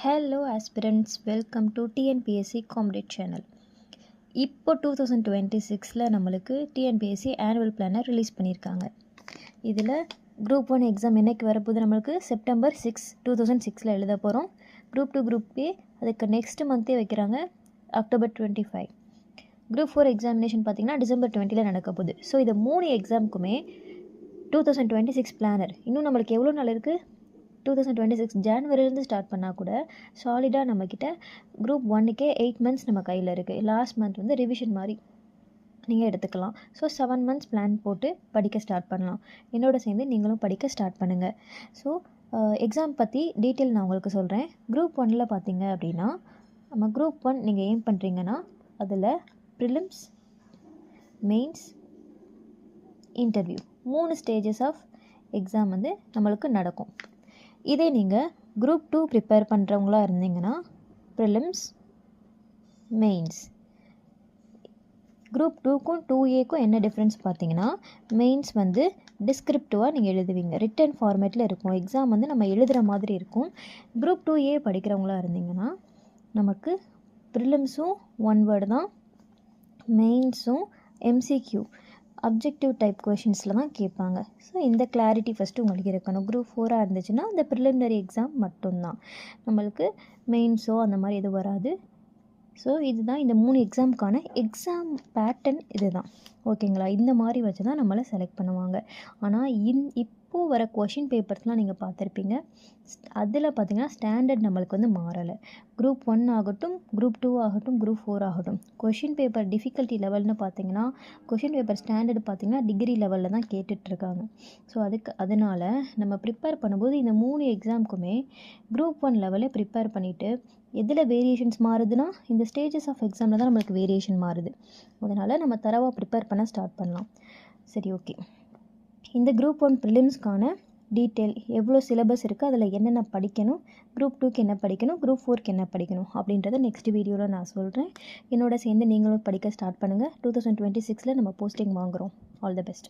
Hello aspirants, welcome to TNPSC compete channel. இப்போ 2026 நம்மளுக்கு TNPSC annual planar release பண்ணியிருக்காங்க. இதில் குரூப் 1 எக்ஸாம் என்னைக்கு வரப்போகுது? நம்மளுக்கு September 6, 2006 எழுத போகிறோம். குரூப் 2 குரூப் ஏ அதுக்கு நெக்ஸ்ட் மந்த்தே வைக்கிறாங்க, October 25. குரூப் 4 எக்ஸாமினேஷன் பார்த்திங்கன்னா December 20 நடக்க போகுது. ஸோ இது 3 எக்ஸாமுக்குமே 2026 பிளானர் இன்னும் நம்மளுக்கு எவ்வளோ நாள் இருக்குது? 2026 ஜான்வரிலேருந்து ஸ்டார்ட் பண்ணால் கூட சாலிடாக நம்மக்கிட்ட குரூப் 1க்கே 8 months நம்ம கையில் இருக்குது. லாஸ்ட் மந்த் வந்து ரிவிஷன் மாதிரி நீங்கள் எடுத்துக்கலாம். ஸோ 7 months பிளான் போட்டு படிக்க ஸ்டார்ட் பண்ணலாம். என்னோட சேர்ந்து நீங்களும் படிக்க ஸ்டார்ட் பண்ணுங்கள். ஸோ எக்ஸாம் பற்றி டீட்டெயில் நான் உங்களுக்கு சொல்கிறேன். குரூப் 1 பார்த்தீங்க அப்படின்னா, நம்ம குரூப் 1 நீங்கள் ஏம் பண்ணுறீங்கன்னா அதில் prelims, mains, interview 3 stages of exam வந்து நம்மளுக்கு நடக்கும். இதே நீங்கள் குரூப் 2 ப்ரிப்பேர் பண்ணுறவங்களா இருந்தீங்கன்னா ப்ரிலிம்ஸ், மெயின்ஸ். குரூப் 2க்கும் 2ஏக்கும் என்ன டிஃப்ரென்ஸ் பார்த்தீங்கன்னா, மெயின்ஸ் வந்து டிஸ்கிரிப்டிவாக நீங்கள் எழுதுவீங்க, ரிட்டன் ஃபார்மேட்டில் இருக்கும். எக்ஸாம் வந்து நம்ம எழுதுகிற மாதிரி இருக்கும். குரூப் 2ஏ படிக்கிறவங்களா இருந்தீங்கன்னா நமக்கு ப்ரிலிம்ஸும் 1 வேர்டு தான், மெயின்ஸும் எம்சிக்யூ அப்ஜெக்டிவ் டைப் கொஷின்ஸில் தான் கேட்பாங்க. ஸோ இந்த கிளாரிட்டி ஃபஸ்ட்டு உங்களுக்கு இருக்கணும். குரூப் 4 இருந்துச்சுன்னா இந்த ப்ரிலிமினரி எக்ஸாம் மட்டும்தான், நம்மளுக்கு மெயின்ஸோ அந்த மாதிரி எதுவும் வராது. ஸோ இதுதான் இந்த 3 எக்ஸாமுக்கான எக்ஸாம் பேட்டர்ன் இது தான், ஓகேங்களா? இந்த மாதிரி வச்சு தான் நம்மளை செலக்ட் பண்ணுவாங்க. ஆனால் இப்போது வர கொஷின் பேப்பர்ஸ்லாம் நீங்கள் பார்த்துருப்பீங்க, அதில் பார்த்திங்கன்னா ஸ்டாண்டர்ட் நம்மளுக்கு வந்து மாறலை. குரூப் 1 ஆகட்டும், குரூப் 2 ஆகட்டும், குரூப் 4 ஆகட்டும், கொஷின் பேப்பர் டிஃபிகல்ட்டி லெவல்னு பார்த்திங்கன்னா கொஷின் பேப்பர் ஸ்டாண்டர்டு பார்த்திங்கன்னா டிகிரி லெவலில் தான் கேட்டுட்ருக்காங்க. ஸோ அதனால் நம்ம ப்ரிப்பேர் பண்ணும்போது இந்த 3 எக்ஸாமுக்குமே குரூப் 1 லெவலில் ப்ரிப்பேர் பண்ணிவிட்டு எதில் வேரியேஷன்ஸ் மாறுதுன்னா இந்த ஸ்டேஜஸ் ஆஃப் எக்ஸாமில் தான் நம்மளுக்கு வேரியேஷன் மாறுது. அதனால் நம்ம தரவாக ப்ரிப்பேர் பண்ண ஸ்டார்ட் பண்ணலாம். சரி, ஓகே. இந்த குரூப் 1 ப்ரிலிம்ஸ்க்கான டீட்டெயில் எவ்வளோ சிலபஸ் இருக்குது, அதில் என்னென்ன படிக்கணும், குரூப் 2க்கு என்ன படிக்கணும், குரூப் 4க்கு என்ன படிக்கணும் அப்படின்றத நெக்ஸ்ட் வீடியோவில் நான் சொல்கிறேன். என்னோட சேர்ந்து நீங்களும் படிக்க ஸ்டார்ட் பண்ணுங்கள். 2026 நம்ம போஸ்டிங் வாங்குகிறோம். All the best.